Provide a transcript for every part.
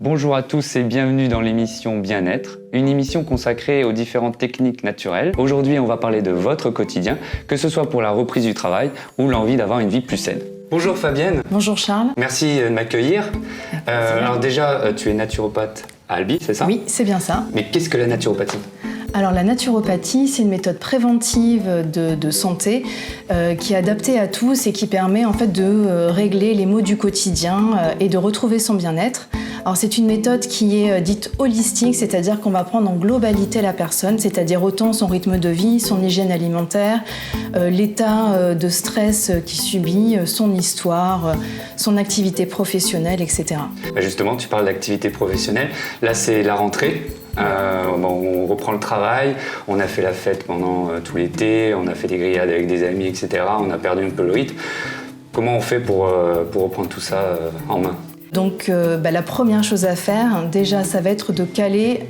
Bonjour à tous et bienvenue dans l'émission Bien-être, une émission consacrée aux différentes techniques naturelles. Aujourd'hui, on va parler de votre quotidien, que ce soit pour la reprise du travail ou l'envie d'avoir une vie plus saine. Bonjour Fabienne. Bonjour Charles. Merci de m'accueillir. Alors déjà, tu es naturopathe à Albi, c'est ça? Oui, c'est bien ça. Mais qu'est-ce que la naturopathie? Alors la naturopathie, c'est une méthode préventive de santé qui est adaptée à tous et qui permet en fait de régler les maux du quotidien et de retrouver son bien-être. Alors c'est une méthode qui est dite holistique, c'est-à-dire qu'on va prendre en globalité la personne, c'est-à-dire autant son rythme de vie, son hygiène alimentaire, l'état de stress qu'il subit, son histoire, son activité professionnelle, etc. Justement, tu parles d'activité professionnelle. Là, c'est la rentrée. On reprend le travail, on a fait la fête pendant tout l'été, on a fait des grillades avec des amis, etc. On a perdu un peu le rythme. Comment on fait pour reprendre tout ça en main? Donc la première chose à faire, déjà, ça va être de caler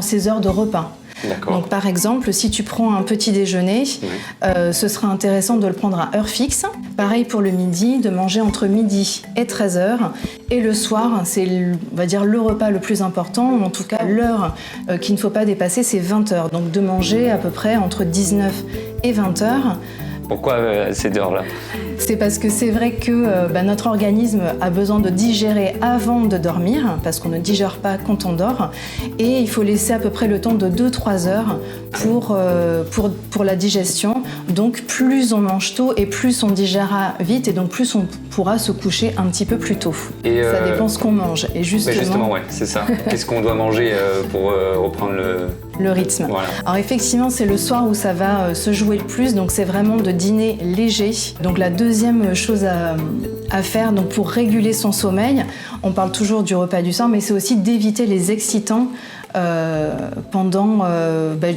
ses heures de repas. D'accord. Donc par exemple, si tu prends un petit déjeuner, ce sera intéressant de le prendre à heure fixe. Pareil pour le midi, de manger entre midi et 13h. Et le soir, c'est, on va dire, le repas le plus important, ou en tout cas l'heure qu'il ne faut pas dépasser, c'est 20h. Donc de manger à peu près entre 19 et 20h. Pourquoi ces heures-là? C'est parce que c'est vrai que notre organisme a besoin de digérer avant de dormir, parce qu'on ne digère pas quand on dort, et il faut laisser à peu près le temps de 2-3 heures pour la digestion. Donc plus on mange tôt et plus on digérera vite, et donc plus on pourra se coucher un petit peu plus tôt. Et ça dépend ce qu'on mange. Et justement, ouais, c'est ça. Qu'est-ce qu'on doit manger pour reprendre le rythme. Voilà. Alors effectivement, c'est le soir où ça va se jouer le plus, donc c'est vraiment de dîner léger. Donc la deuxième chose à faire donc pour réguler son sommeil, on parle toujours du repas du soir, mais c'est aussi d'éviter les excitants pendant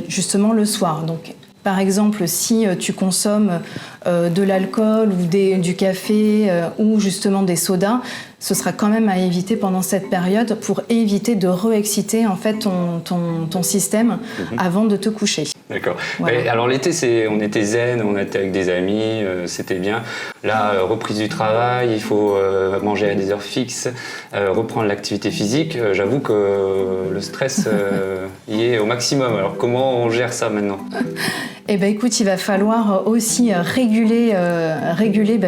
justement le soir. Donc, par exemple, si tu consommes de l'alcool ou du café ou justement des sodas, ce sera quand même à éviter pendant cette période pour éviter de re-exciter en fait ton système avant de te coucher. D'accord. Voilà. Alors l'été, on était zen, on était avec des amis, c'était bien. Là, reprise du travail, il faut manger à des heures fixes, reprendre l'activité physique. J'avoue que le stress y est au maximum. Alors comment on gère ça maintenant? Eh bien écoute, il va falloir aussi réguler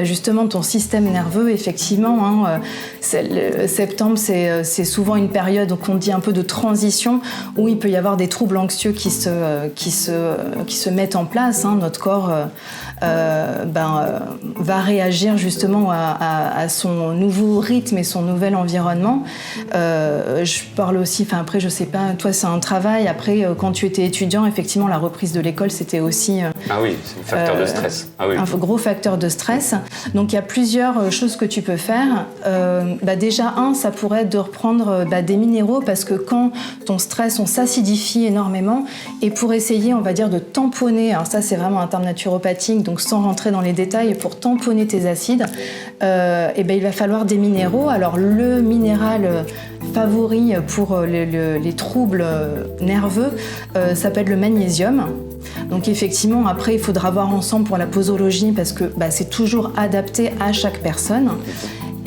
justement ton système nerveux, effectivement. Septembre, c'est souvent une période qu'on dit un peu de transition, où il peut y avoir des troubles anxieux qui se mettent en place. Notre corps va réagir justement à son nouveau rythme et son nouvel environnement. Je parle aussi, après je sais pas, toi c'est un travail, après quand tu étais étudiant, effectivement la reprise de l'école c'était aussi ah oui, c'est un facteur de stress. Ah oui. Un gros facteur de stress. Donc il y a plusieurs choses que tu peux faire. Déjà ça pourrait être de reprendre des minéraux, parce que quand ton stress, on s'acidifie énormément, et pour essayer, on va dire, de tamponner, alors ça c'est vraiment un terme naturopathique, donc sans rentrer dans les détails, pour tamponner tes acides, il va falloir des minéraux. Alors le minéral favori pour les troubles nerveux s'appelle le magnésium. Donc effectivement, après, il faudra voir ensemble pour la posologie, parce que c'est toujours adapté à chaque personne.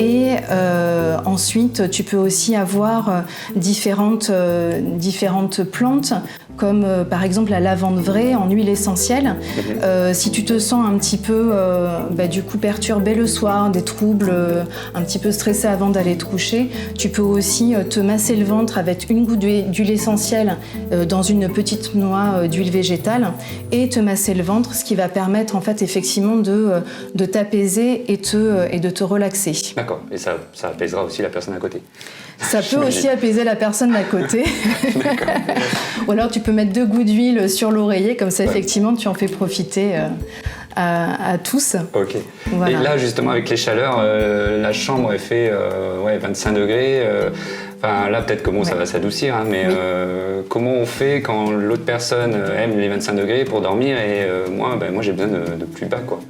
Et ensuite, tu peux aussi avoir différentes plantes, comme par exemple la lavande vraie en huile essentielle. Si tu te sens un petit peu du coup perturbé le soir, des troubles, un petit peu stressé avant d'aller te coucher, tu peux aussi te masser le ventre avec une goutte d'huile essentielle dans une petite noix d'huile végétale, et te masser le ventre, ce qui va permettre en fait effectivement de t'apaiser et de te relaxer. D'accord, et ça apaisera aussi la personne à côté. Ça peut aussi apaiser la personne d'à côté. Ou alors tu peux mettre 2 gouttes d'huile sur l'oreiller, comme ça effectivement tu en fais profiter à tous. Ok. Voilà. Et là justement avec les chaleurs, la chambre elle fait 25 degrés. Là peut-être que ça va s'adoucir, mais oui. Comment on fait quand l'autre personne aime les 25 degrés pour dormir et moi j'ai besoin de plus bas, quoi.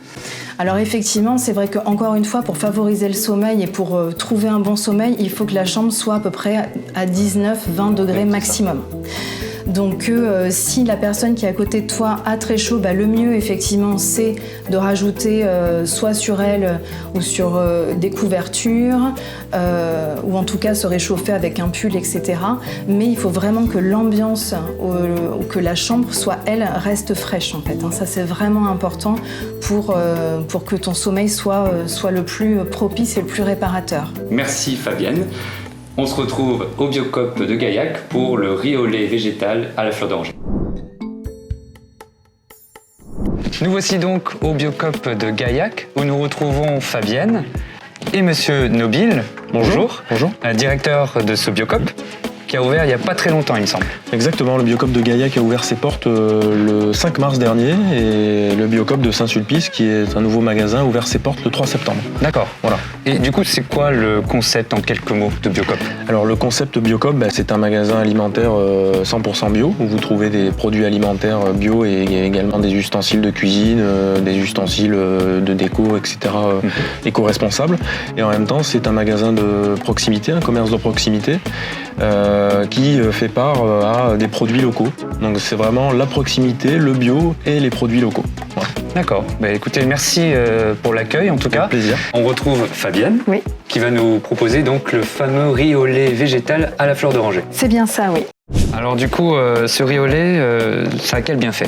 Alors effectivement, c'est vrai qu'encore une fois, pour favoriser le sommeil et pour trouver un bon sommeil, il faut que la chambre soit à peu près à 19-20 degrés maximum. Donc si la personne qui est à côté de toi a très chaud, le mieux effectivement c'est de rajouter soit sur elle ou sur des couvertures ou en tout cas se réchauffer avec un pull, etc. Mais il faut vraiment que l'ambiance ou que la chambre soit, elle, reste fraîche en fait. Ça c'est vraiment important pour que ton sommeil soit le plus propice et le plus réparateur. Merci Fabienne. On se retrouve au Biocop de Gaillac pour le riz au lait végétal à la fleur d'oranger. Nous voici donc au Biocop de Gaillac où nous retrouvons Fabienne et Monsieur Nobile. Bonjour. Bonjour. Directeur de ce Biocop qui a ouvert il n'y a pas très longtemps, il me semble. Exactement, le Biocop de Gaillac a ouvert ses portes le 5 mars dernier et le Biocop de Saint-Sulpice, qui est un nouveau magasin, a ouvert ses portes le 3 septembre. D'accord. Voilà. Et du coup, c'est quoi le concept en quelques mots de Biocop? Alors le concept Biocop, c'est un magasin alimentaire 100% bio où vous trouvez des produits alimentaires bio et également des ustensiles de cuisine, des ustensiles de déco, etc. éco-responsables. Et en même temps, c'est un magasin de proximité, un commerce de proximité. Qui fait part à des produits locaux. Donc c'est vraiment la proximité, le bio et les produits locaux. Voilà. D'accord. Écoutez, merci pour l'accueil en tout cas. Plaisir. On retrouve Fabienne qui va nous proposer donc le fameux riz au lait végétal à la fleur d'oranger. C'est bien ça, oui. Alors du coup, ce riz au lait, ça a quel bienfait?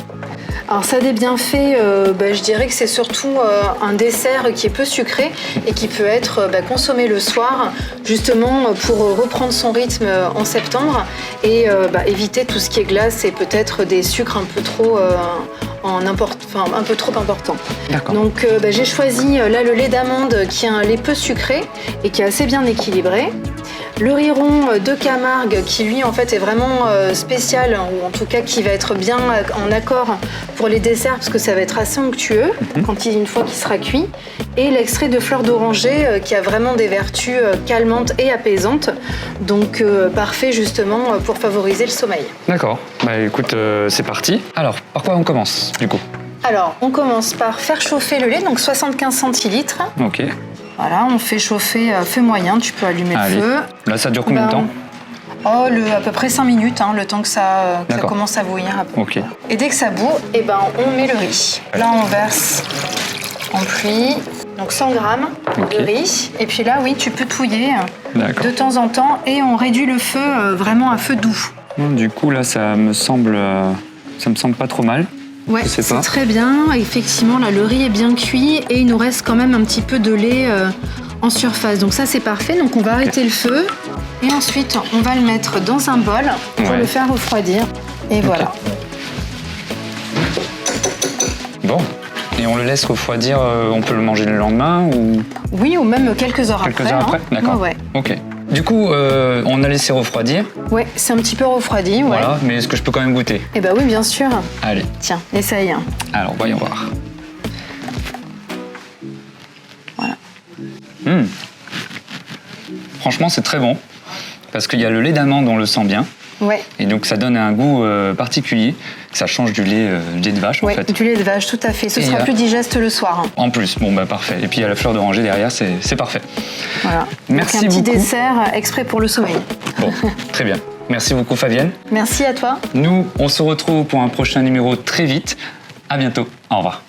Alors ça a des bienfaits, je dirais que c'est surtout un dessert qui est peu sucré et qui peut être consommé le soir, justement pour reprendre son rythme en septembre et éviter tout ce qui est glace et peut-être des sucres un peu trop importants. Donc j'ai choisi là le lait d'amande qui est un lait peu sucré et qui est assez bien équilibré. Le riz rond de Camargue qui lui en fait est vraiment spécial ou en tout cas qui va être bien en accord pour les desserts parce que ça va être assez onctueux une fois qu'il sera cuit. Et l'extrait de fleur d'oranger qui a vraiment des vertus calmantes et apaisantes. Donc parfait justement pour favoriser le sommeil. D'accord. Écoute, c'est parti. Alors, par quoi on commence du coup? Alors, on commence par faire chauffer le lait, donc 75 centilitres. Ok. Voilà, on fait chauffer feu moyen, tu peux allumer le feu. Là, ça dure combien de temps? À peu près 5 minutes, le temps que ça commence à bouillir. Ok. Et dès que ça bout, on met le riz. Là, on verse en pluie, donc 100 grammes de riz. Et puis là, oui, tu peux touiller de temps en temps et on réduit le feu vraiment à feu doux. Du coup, là, ça me semble pas trop mal. Ouais, c'est très bien. Effectivement, là, le riz est bien cuit et il nous reste quand même un petit peu de lait en surface. Donc ça, c'est parfait. Donc on va arrêter le feu et ensuite, on va le mettre dans un bol pour le faire refroidir. Et voilà. Bon. Et on le laisse refroidir, on peut le manger le lendemain ou... Oui, ou même quelques heures après. Quelques heures après, d'accord. Ouais. Ok. Du coup, on a laissé refroidir. Ouais, c'est un petit peu refroidi. Voilà, mais est-ce que je peux quand même goûter? Oui, bien sûr. Allez. Tiens, essaye. Alors, voyons voir. Voilà. Franchement, c'est très bon. Parce qu'il y a le lait d'amande, on le sent bien. Ouais. Et donc, ça donne un goût particulier. Ça change du lait de vache, en fait. Du lait de vache, tout à fait. Ce sera plus digeste le soir. En plus, parfait. Et puis, il y a la fleur d'oranger derrière, c'est parfait. Voilà. Merci donc, un beaucoup. petit dessert exprès pour le sommeil. Bon, très bien. Merci beaucoup, Fabienne. Merci à toi. Nous, on se retrouve pour un prochain numéro très vite. À bientôt. Au revoir.